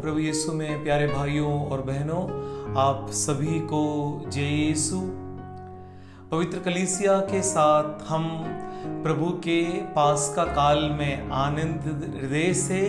प्रभु यीशु में प्यारे भाइयों और बहनों, आप सभी को जय यीशु। पवित्र कलीसिया के साथ हम प्रभु के पास का काल में आनंद हृदय से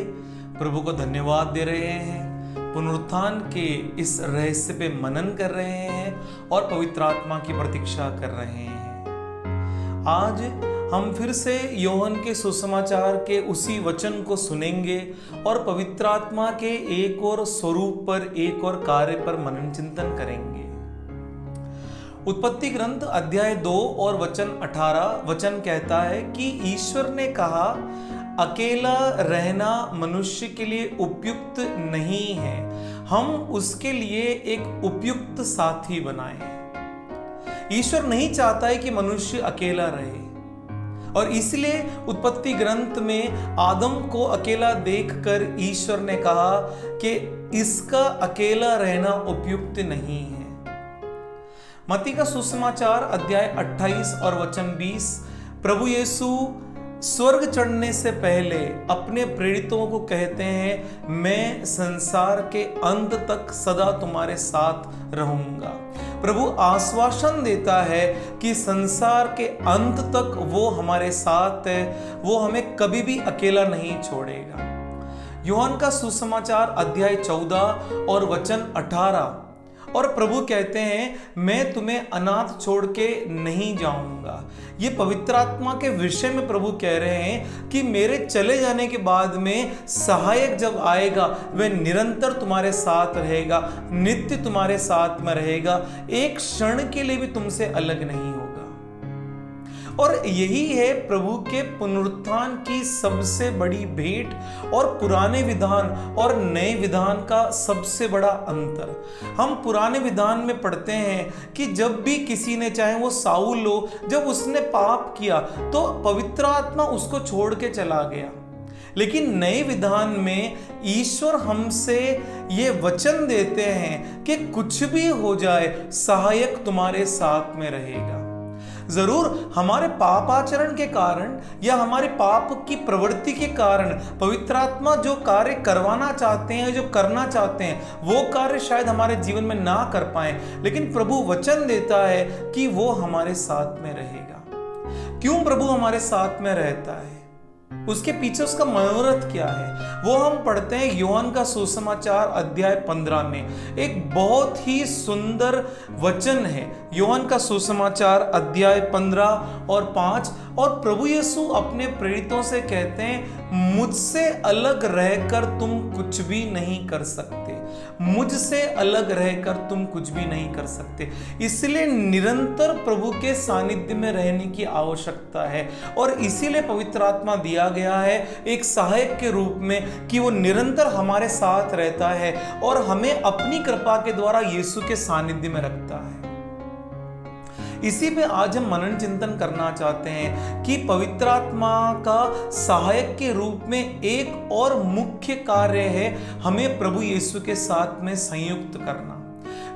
प्रभु को धन्यवाद दे रहे हैं। पुनरुत्थान के इस रहस्य पे मनन कर रहे हैं और पवित्र आत्मा की प्रतीक्षा कर रहे हैं। आज हम फिर से योहन के सुसमाचार के उसी वचन को सुनेंगे और पवित्र आत्मा के एक और स्वरूप पर, एक और कार्य पर मनन चिंतन करेंगे। उत्पत्ति ग्रंथ अध्याय 2 और वचन 18 वचन कहता है कि ईश्वर ने कहा, अकेला रहना मनुष्य के लिए उपयुक्त नहीं है, हम उसके लिए एक उपयुक्त साथी बनाएं। ईश्वर नहीं चाहता है कि मनुष्य अकेला रहे और इसलिए उत्पत्ति ग्रंथ में आदम को अकेला देखकर ईश्वर ने कहा कि इसका अकेला रहना उपयुक्त नहीं है। मत्ती का सुसमाचार अध्याय 28 और वचन 20, प्रभु यीशु स्वर्ग चढ़ने से पहले अपने प्रेरितों को कहते हैं, मैं संसार के अंत तक सदा तुम्हारे साथ रहूंगा। प्रभु आश्वासन देता है कि संसार के अंत तक वो हमारे साथ है, वो हमें कभी भी अकेला नहीं छोड़ेगा। यूहन्ना का सुसमाचार अध्याय 14 और वचन 18, और प्रभु कहते हैं, मैं तुम्हें अनाथ छोड़ के नहीं जाऊंगा। ये पवित्र आत्मा के विषय में प्रभु कह रहे हैं कि मेरे चले जाने के बाद में सहायक जब आएगा वह निरंतर तुम्हारे साथ रहेगा, नित्य तुम्हारे साथ में रहेगा, एक क्षण के लिए भी तुमसे अलग नहीं होगा। और यही है प्रभु के पुनरुत्थान की सबसे बड़ी भेंट और पुराने विधान और नए विधान का सबसे बड़ा अंतर। हम पुराने विधान में पढ़ते हैं कि जब भी किसी ने, चाहे वो साउल हो, जब उसने पाप किया तो पवित्र आत्मा उसको छोड़ के चला गया। लेकिन नए विधान में ईश्वर हमसे ये वचन देते हैं कि कुछ भी हो जाए सहायक तुम्हारे साथ में रहेगा। जरूर हमारे पापाचरण के कारण या हमारे पाप की प्रवृत्ति के कारण पवित्र आत्मा जो कार्य करवाना चाहते हैं, जो करना चाहते हैं, वो कार्य शायद हमारे जीवन में ना कर पाए, लेकिन प्रभु वचन देता है कि वो हमारे साथ में रहेगा। क्यों प्रभु हमारे साथ में रहता है, उसके पीछे उसका मनोरथ क्या है, वो हम पढ़ते हैं यूहन्ना का सुसमाचार अध्याय 15 में। एक बहुत ही सुंदर वचन है, यूहन्ना का सुसमाचार अध्याय 15 और 5, और प्रभु यीशु अपने प्रेरितों से कहते हैं, मुझसे अलग रहकर तुम कुछ भी नहीं कर सकते, मुझसे अलग रहकर तुम कुछ भी नहीं कर सकते। इसलिए निरंतर प्रभु के सानिध्य में रहने की आवश्यकता है और इसीलिए पवित्र आत्मा दिया गया है एक सहायक के रूप में कि वो निरंतर हमारे साथ रहता है और हमें अपनी कृपा के द्वारा यीशु के सानिध्य में रखता है। इसी पे आज हम मनन चिंतन करना चाहते हैं कि पवित्र आत्मा का सहायक के रूप में एक और मुख्य कार्य है हमें प्रभु यीशु के साथ में संयुक्त करना।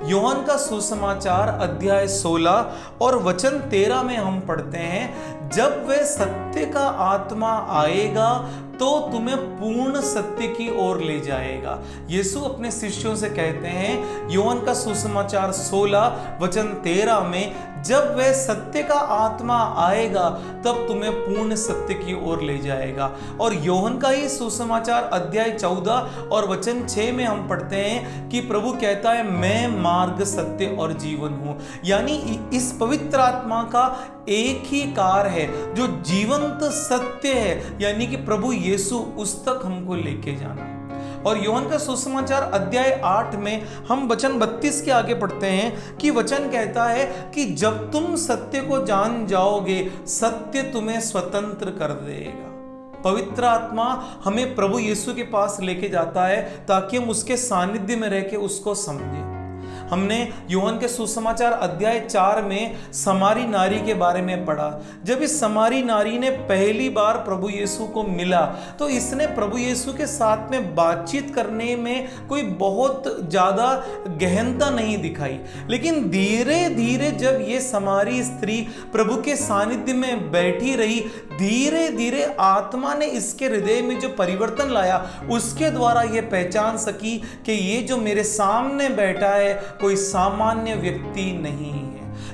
यूहन्ना का सुसमाचार अध्याय 16 और वचन 13 में हम पढ़ते हैं, जब वह सत्य का आत्मा आएगा तो तुम्हें पूर्ण सत्य की ओर ले जाएगा। यीशु अपने शिष्यों से कहते हैं यूहन्ना का सुसमाचार 16 वचन 13 में, जब वह सत्य का आत्मा आएगा तब तुम्हें पूर्ण सत्य की ओर ले जाएगा। और यूहन्ना का ही सुसमाचार अध्याय 14 और वचन 6 में हम पढ़ते हैं कि प्रभु कहता है, मैं मार्ग, सत्य और जीवन हूं। यानी इस पवित्र आत्मा का एक ही कार्य है जो जीवंत सत्य है, यानी कि प्रभु यीशु उस तक हमको लेके जाना। और यूहन्ना का सुसमाचार अध्याय 8 में हम वचन 32 के आगे पढ़ते हैं कि वचन कहता है कि जब तुम सत्य को जान जाओगे, सत्य तुम्हें स्वतंत्र कर देगा। पवित्र आत्मा हमें प्रभु यीशु के पास लेके जाता है ताकि हम उसके सानिध्य में रह के उसको समझें। हमने यूहन्ना के सुसमाचार अध्याय 4 में समारी नारी के बारे में पढ़ा। जब इस समारी नारी ने पहली बार प्रभु यीशु को मिला तो इसने प्रभु यीशु के साथ में बातचीत करने में कोई बहुत ज्यादा गहनता नहीं दिखाई, लेकिन धीरे धीरे जब ये समारी स्त्री प्रभु के सानिध्य में बैठी रही, धीरे धीरे आत्मा ने इसके हृदय में जो परिवर्तन लाया, उसके द्वारा ये पहचान सकी कि ये जो मेरे सामने बैठा है कोई सामान्य व्यक्ति नहीं है।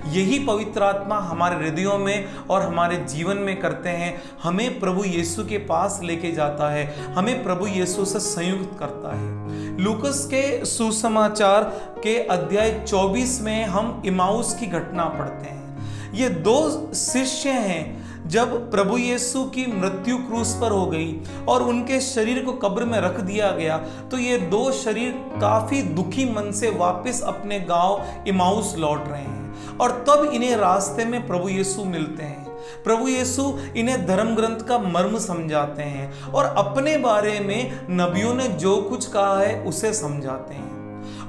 यही पवित्र आत्मा हमारे हृदयों में और हमारे जीवन में करते हैं। हमें प्रभु यीशु के पास लेके जाता है, हमें प्रभु यीशु से संयुक्त करता है। लूकस के सुसमाचार के अध्याय 24 में हम इमाउस की घटना पढ़ते हैं। ये दो शिष्य हैं, जब प्रभु यीशु की मृत्यु क्रूस पर हो गई और उनके शरीर को कब्र में रख दिया गया, तो ये दो शरीर काफी दुखी मन से वापस अपने गांव इमाउस लौट रहे हैं। और तब इन्हें रास्ते में प्रभु यीशु मिलते हैं। प्रभु यीशु इन्हें धर्म ग्रंथ का मर्म समझाते हैं और अपने बारे में नबियों ने जो कुछ कहा है उसे समझाते हैं।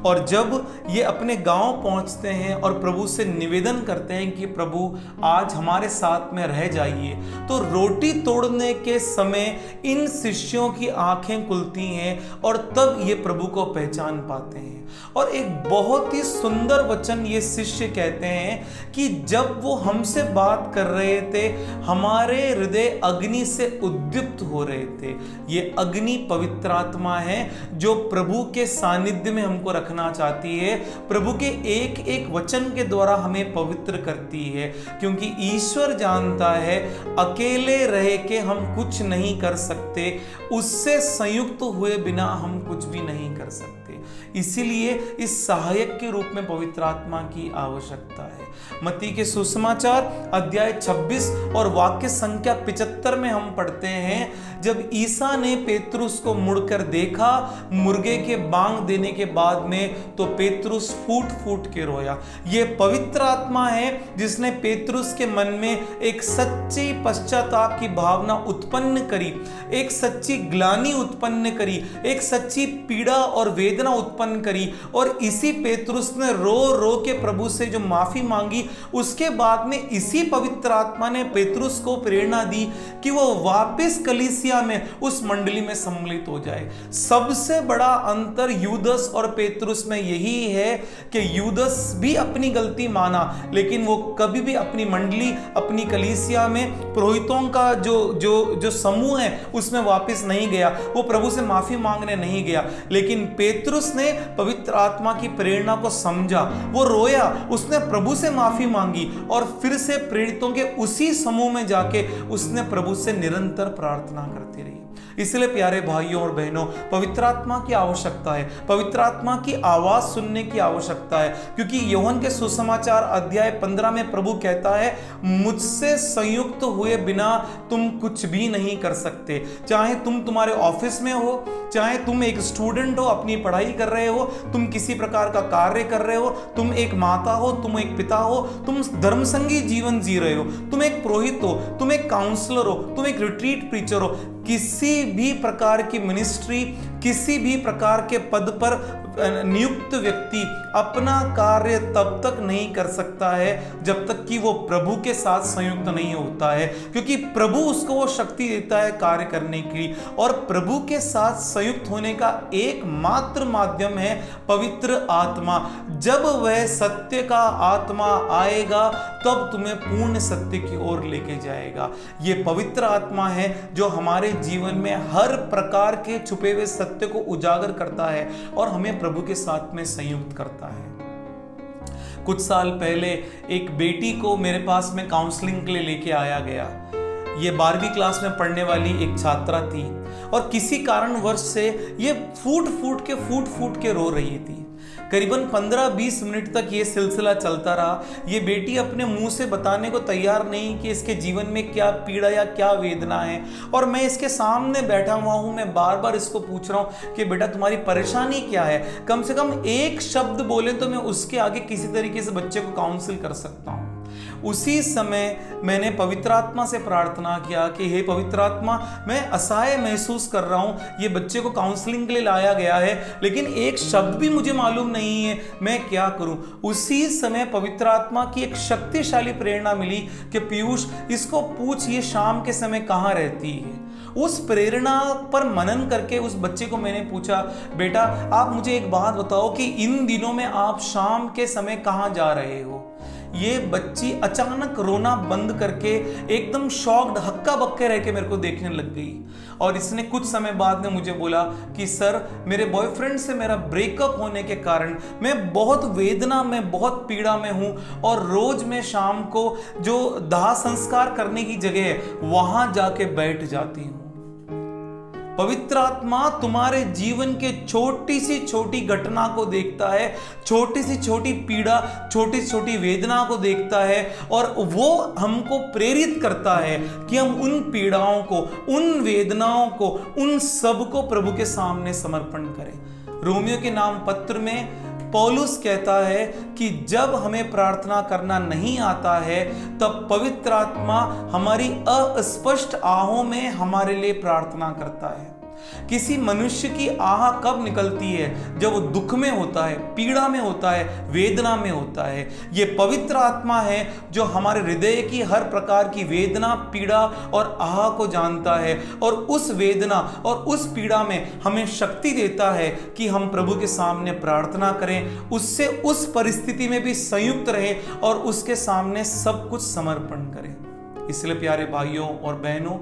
और जब ये अपने गांव पहुंचते हैं और प्रभु से निवेदन करते हैं कि प्रभु आज हमारे साथ में रह जाइए, तो रोटी तोड़ने के समय इन शिष्यों की आंखें खुलती हैं और तब ये प्रभु को पहचान पाते हैं। और एक बहुत ही सुंदर वचन ये शिष्य कहते हैं कि जब वो हमसे बात कर रहे थे, हमारे हृदय अग्नि से उद्दीप्त हो रहे थे। ये अग्नि पवित्र आत्मा है जो प्रभु के सानिध्य में हमको रखना चाहती है, प्रभु के एक एक वचन के द्वारा हमें पवित्र करती है, क्योंकि ईश्वर जानता है अकेले रह के हम कुछ नहीं कर सकते, उससे संयुक्त हुए बिना हम कुछ भी नहीं कर सकते। इसीलिए इस सहायक के रूप में पवित्र आत्मा की आवश्यकता है। मत्ती के सुसमाचार अध्याय 26 और वाक्य संख्या 75 में हम पढ़ते हैं, जब ईसा ने पेतरुस को मुड़कर देखा मुर्गे के बांग देने के बाद में, तो पेतरुस फूट फूट के रोया। यह पवित्र आत्मा है जिसने पेतरुस के मन में एक सच्ची पश्चाताप की भावना उत्पन्न करी, एक सच्ची ग्लानि उत्पन्न करी, एक सच्ची पीड़ा और वेदना उत्पन्न करी। और इसी पेतरुस ने रो रो के प्रभु से जो माफी मांगी, उसके बाद में इसी पवित्र आत्मा ने पेतरुस को प्रेरणा दी कि वो वापस कलीसिया में उस मंडली में सम्मिलित हो जाए। सबसे बड़ा अंतर यूदस और पेतरुस में यही है कि यूदस भी अपनी गलती माना, लेकिन वो कभी भी अपनी मंडली, अपनी कलीसिया में पुरोहितों का जो समूह है उसमें वापस नहीं गया, वो प्रभु से माफी मांगने नहीं गया। लेकिन पेतरुस ने पवित्र आत्मा की प्रेरणा को समझा, वो रोया, उसने प्रभु से माफी मांगी और फिर से प्रेरितों के उसी समूह में जाके उसने प्रभु से निरंतर प्रार्थना करती रही। इसलिए प्यारे भाइयों और बहनों, पवित्र आत्मा की आवश्यकता है, पवित्र आत्मा की आवाज सुनने की आवश्यकता है, क्योंकि यूहन्ना के सुसमाचार अध्याय 15 में प्रभु कहता है, मुझसे संयुक्त हुए बिना तुम कुछ भी नहीं कर सकते। चाहे तुम तुम्हारे ऑफिस में हो, चाहे तुम एक स्टूडेंट हो, अपनी पढ़ाई कर रहे हो, तुम किसी प्रकार का कार्य कर रहे हो, तुम एक माता हो, तुम एक पिता हो, तुम धर्मसंगी जीवन जी रहे हो, तुम एक पुरोहित हो, तुम एक काउंसलर हो, तुम एक रिट्रीट प्रीचर हो, किसी भी प्रकार की मिनिस्ट्री, किसी भी प्रकार के पद पर नियुक्त व्यक्ति अपना कार्य तब तक नहीं कर सकता है जब तक कि वो प्रभु के साथ संयुक्त नहीं होता है, क्योंकि प्रभु उसको वो शक्ति देता है कार्य करने की। और प्रभु के साथ संयुक्त होने का एकमात्र माध्यम है पवित्र आत्मा। जब वह सत्य का आत्मा आएगा तब तुम्हें पूर्ण सत्य की ओर लेके जाएगा। ये पवित्र आत्मा है जो हमारे जीवन में हर प्रकार के छुपे हुए सत्य को उजागर करता है और हमें प्रभु के साथ में संयुक्त करता है। कुछ साल पहले एक बेटी को मेरे पास में काउंसलिंग के लिए लेके आया गया। ये 12वीं क्लास में पढ़ने वाली एक छात्रा थी और किसी कारणवश से ये फूट फूट के रो रही थी। करीबन 15-20 मिनट तक ये सिलसिला चलता रहा। ये बेटी अपने मुंह से बताने को तैयार नहीं कि इसके जीवन में क्या पीड़ा या क्या वेदना है, और मैं इसके सामने बैठा हुआ हूं। मैं बार बार इसको पूछ रहा हूं कि बेटा तुम्हारी परेशानी क्या है, कम से कम एक शब्द बोले तो मैं उसके आगे किसी तरीके से बच्चे को काउंसिल कर सकता हूं। उसी समय मैंने पवित्र आत्मा से प्रार्थना किया कि हे पवित्र आत्मा, मैं असहाय महसूस कर रहा हूँ, ये बच्चे को काउंसलिंग के लिए लाया गया है, लेकिन एक शब्द भी मुझे मालूम नहीं है, मैं क्या करूँ। उसी समय पवित्र आत्मा की एक शक्तिशाली प्रेरणा मिली कि पीयूष, इसको पूछ ये शाम के समय कहाँ रहती है। उस प्रेरणा पर मनन करके उस बच्चे को मैंने पूछा, बेटा आप मुझे एक बात बताओ कि इन दिनों में आप शाम के समय कहाँ जा रहे हो। ये बच्ची अचानक रोना बंद करके एकदम शॉक्ड हक्का बक्के रह के मेरे को देखने लग गई, और इसने कुछ समय बाद में मुझे बोला कि सर, मेरे बॉयफ्रेंड से मेरा ब्रेकअप होने के कारण मैं बहुत वेदना में, बहुत पीड़ा में हूं, और रोज मैं शाम को जो दाह संस्कार करने की जगह है वहां जाके बैठ जाती हूं। पवित्र आत्मा तुम्हारे जीवन के छोटी सी छोटी घटना को देखता है, छोटी सी छोटी पीड़ा, छोटी सी छोटी वेदना को देखता है, और वो हमको प्रेरित करता है कि हम उन पीड़ाओं को, उन वेदनाओं को, उन सब को प्रभु के सामने समर्पण करें। रोमियो के नाम पत्र में पौलुस कहता है कि जब हमें प्रार्थना करना नहीं आता है तब पवित्र आत्मा हमारी अस्पष्ट आहों में हमारे लिए प्रार्थना करता है। किसी मनुष्य की आह कब निकलती है? जब वो दुख में होता है, पीड़ा में होता है, वेदना में होता है। ये पवित्र आत्मा है जो हमारे हृदय की हर प्रकार की वेदना, पीड़ा और आह को जानता है, और उस वेदना और उस पीड़ा में हमें शक्ति देता है कि हम प्रभु के सामने प्रार्थना करें, उससे उस परिस्थिति में भी संयुक्त रहे और उसके सामने सब कुछ समर्पण करें। इसलिए प्यारे भाइयों और बहनों,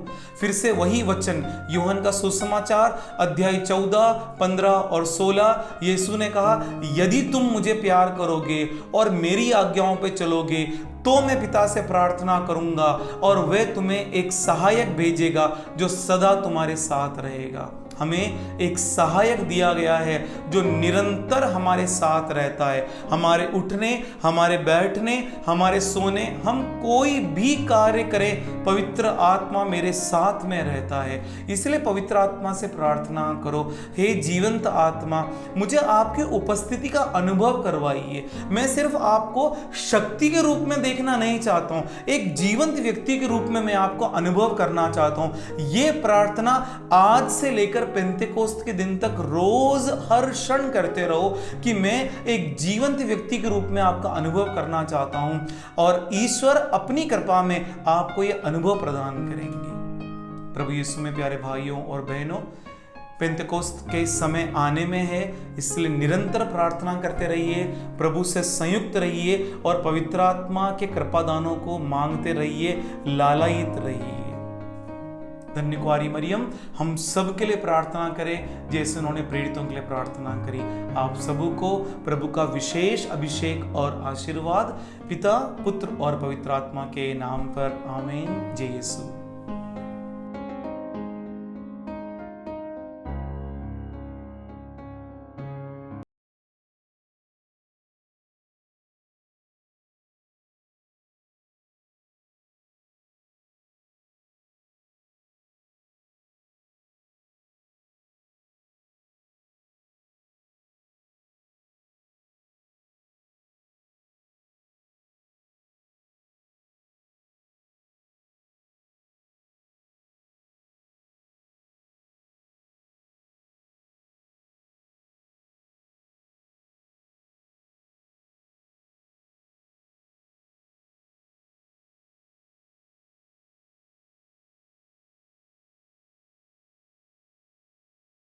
फिर से वही वचन यूहन्ना का सुसमाचार अध्याय 14, 15 और 16, यीशु ने कहा, यदि तुम मुझे प्यार करोगे और मेरी आज्ञाओं पे चलोगे तो मैं पिता से प्रार्थना करूंगा और वह तुम्हें एक सहायक भेजेगा जो सदा तुम्हारे साथ रहेगा। हमें एक सहायक दिया गया है जो निरंतर हमारे साथ रहता है। हमारे उठने, हमारे बैठने, हमारे सोने, हम कोई भी कार्य करें, पवित्र आत्मा मेरे साथ में रहता है। इसलिए पवित्र आत्मा से प्रार्थना करो, हे जीवंत आत्मा, मुझे आपकी उपस्थिति का अनुभव करवाइए। मैं सिर्फ आपको शक्ति के रूप में देखना नहीं चाहता हूँ, एक जीवंत व्यक्ति के रूप में मैं आपको अनुभव करना चाहता हूँ। ये प्रार्थना आज से लेकर पेंतेकोस्त के दिन तक रोज हर क्षण करते रहो कि मैं एक जीवंत व्यक्ति के रूप में आपका अनुभव करना चाहता हूं, और ईश्वर अपनी कृपा में आपको यह अनुभव प्रदान करेंगे। प्रभु यीशु में प्यारे भाइयों और बहनों, पेंतेकोस्त के समय आने में है, इसलिए निरंतर प्रार्थना करते रहिए, प्रभु से संयुक्त रहिए और पवित्र आत्मा के कृपादानों को मांगते रहिए, लालायित रहिए। धन्य कुंवारी मरियम हम सब के लिए प्रार्थना करें जैसे उन्होंने प्रेरितों के लिए प्रार्थना करी। आप सबों को प्रभु का विशेष अभिषेक और आशीर्वाद पिता, पुत्र और पवित्र आत्मा के नाम पर आमीन। जय यीशु।